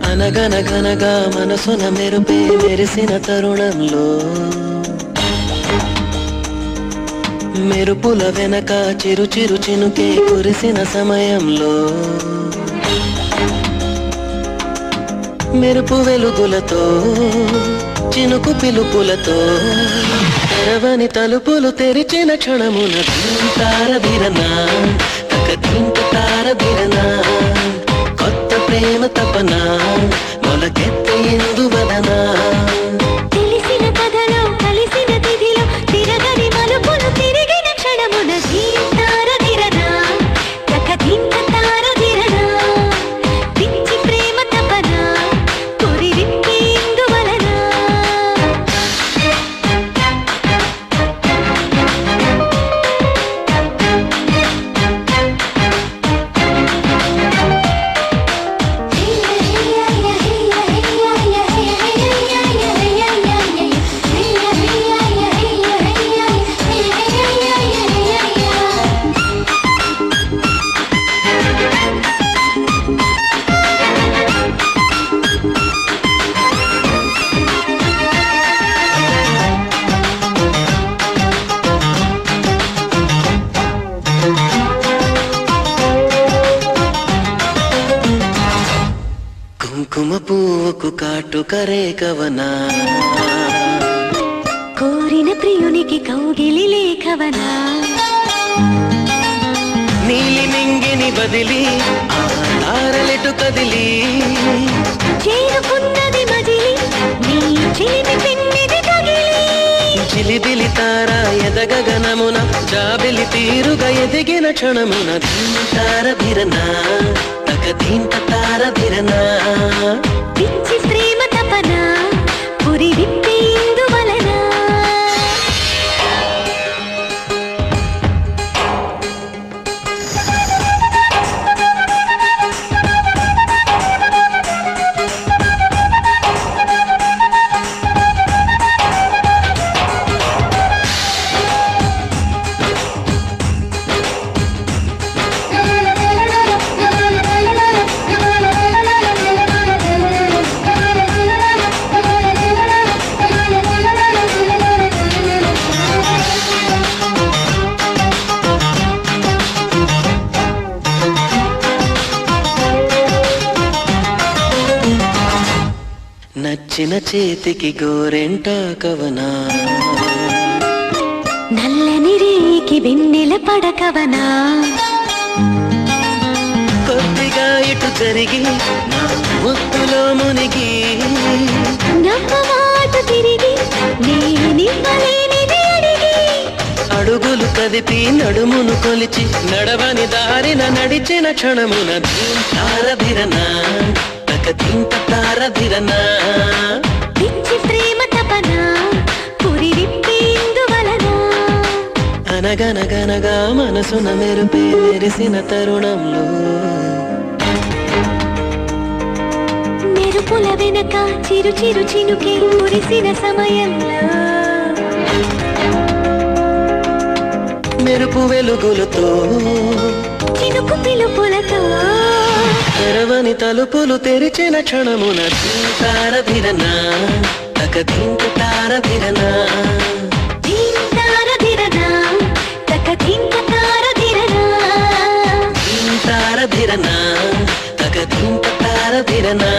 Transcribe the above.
అనగనగనగా మనసున మెరుపే మెరిసిన తరుణంలో మెరుపుల వెనక చిరు చిరు చినుకే కురిసిన సమయంలో మెరుపు వెలుగులతో చినుకు పిలుపులతో తెరవని తలుపులు తెరిచిన క్షణమున తారదిరనా తకతింత తారదిరనా కొత్త ప్రేమ తపన మొలకెత్తి ఎందువలనా తెలిసిన కథలో కలిసిన తిథిలో తిరగని మలుపులు తిరిగిన క్షణమున తారదిరనా తకతింత తారదిరనా పిచ్చి ప్రేమ తపన కొరివిప్పి ఎందువలనా కుంకుమ పువ్వుకు కాటుక రేఖవనా కోరిన ప్రియునికి కౌగిలి లేఖవనా నీలి మింగిని బదిలి ఆ తారలెటు కదిలి చేరుకున్నది మజిలి నీ చిలిమి పెన్నిది తగిలి చిలిబిలి తార ఎదగగనమున జాబిలి తీరుగా ఎదిగిన క్షణమున తారధిరనా తకదీంత తారధిరనా పిచ్చి ప్రేమ తపన పురి విప్పి ఎందువలనా నచ్చిన చేతికి గోరెంట కవనా నల్లని రేకి వెన్నెల పడకవనా కొద్దిగా ఇటు జరిగి నా ముత్తులో మునిగి నమ్మమాట తిరిగి నేనివ్వలేనిది అడిగి అడుగులు కదిపి నడుమును కొలిచి నడవని దారిన నడిచిన క్షణమున తారధిరనా తకతింత తారధిరనా పిచ్చి ప్రేమ తపన పురి విప్పి ఎందువలనా అనగనగనగా మనసున మెరుపే మెరిసిన తరుణంలో మెరుపుల వెనక చిరు చిరు చినుకే కురిసిన సమయంలో మెరుపు వెలుగులతో చినుకు పిలుపులతో తెరవని తలుపులు తెరిచిన క్షణమున తారధిరనా తకతింత తారధిరనా తారదిరనా తకతింత తారదిరనా తారధిరనా తకతింత తారధిరనా